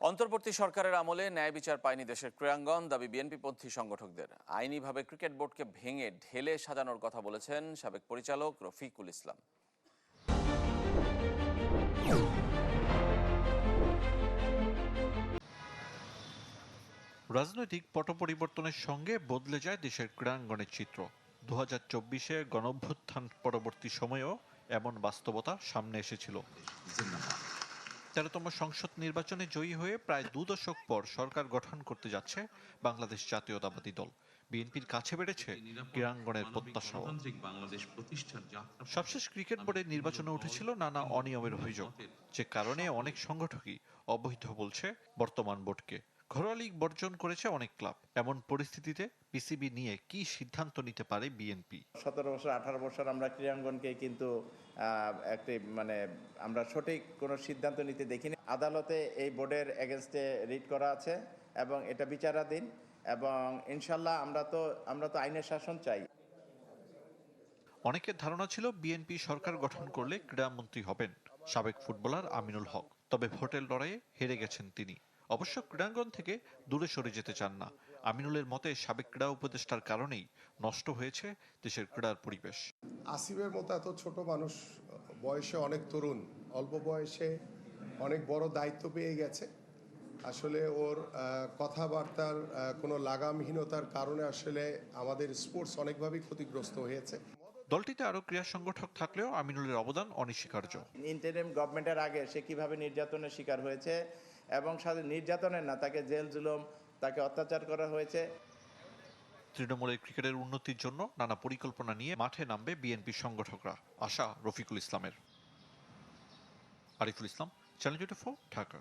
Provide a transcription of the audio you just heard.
অন্তর্বর্তী সরকারের আমলে ন্যায় বিচার পায়নি দেশের ক্রীড়াঙ্গন, দাবি বিএনপিপন্থী সংগঠকদের। আইনিভাবে ক্রিকেট বোর্ডকে ভেঙে ঢেলে সাজানোর কথা বলেছেন সাবেক পরিচালক রফিকুল ইসলাম। রাজনৈতিক পট পরিবর্তনের সঙ্গে বদলে যায় দেশের ক্রীড়াঙ্গনের চিত্র। 2024-এ গণঅভ্যুত্থান পরবর্তী সময়েও এমন বাস্তবতা সামনে এসেছিল। 13তম সংসদ নির্বাচনে জয়ী হয়ে প্রায় 2 দশক পর সরকার গঠন করতে যাচ্ছে বাংলাদেশ জাতীয়তাবাদী দল। বিএনপির কাছে বেড়েছে ক্রীড়াঙ্গনের প্রত্যাশাও। সবশেষ ক্রিকেট বোর্ডের নির্বাচনে উঠেছিল নানা অনিয়মের অভিযোগ, যে কারণে অনেক সংগঠকই অবৈধ বলছে বর্তমান বোর্ডকে। ঘরোয়া লীগ বর্জন করেছে অনেক ক্লাব। এমন পরিস্থিতিতে পিসিবি নিয়ে কি সিদ্ধান্ত নিতে পারে বিএনপি? 17 বছর 18 বছর আমরা ক্রীড়াঙ্গনকে কিন্তু একটি আমরা সঠিক কোনো সিদ্ধান্ত নিতে দেখিনি। আদালতে এই বোর্ডের এগেনস্টে রিট করা আছে এবং এটা বিচারাধীন, এবং ইনশাল্লাহ আমরা তো আইনের শাসন চাই। অনেকের ধারণা ছিল বিএনপি সরকার গঠন করলে ক্রীড়ামন্ত্রী হবেন সাবেক ফুটবলার আমিনুল হক। তবে ভোটের লড়াইয়ে হেরে গেছেন তিনি। অবশ্য ক্রীড়াঙ্গন থেকে দূরে সরে যেতে চান না। আমিনুলের মতে সাবেক ক্রীড়া উপদেষ্টার কারণেই নষ্ট হয়েছে দেশের ক্রীড়ার পরিবেশ। আসিফের মতো এত ছোট মানুষ, বয়সে অনেক তরুণ, অল্প বয়সে অনেক বড় দায়িত্ব পেয়ে গেছে। আসলে ওর কথাবার্তার কোনো লাগামহীনতার কারণে আসলে আমাদের স্পোর্টস অনেকভাবেই ক্ষতিগ্রস্ত হয়েছে। দলটিতে আরও ক্রীড়া সংগঠক থাকলেও আমিনুলের অবদান অনস্বীকার্য। ইন্টারিম গভর্নমেন্টের আগে সে কিভাবে নির্যাতনের শিকার হয়েছে, এবং সাথে নির্যাতনের না, তাকে জেল জুলুম, তাকে অত্যাচার করা হয়েছে। তৃণমূলের ক্রিকেটের উন্নতির জন্য নানা পরিকল্পনা নিয়ে মাঠে নামবে বিএনপি সংগঠকরা, আশা রফিকুল ইসলামের। আরিফুল ইসলাম, চ্যানেল 24, ঢাকা।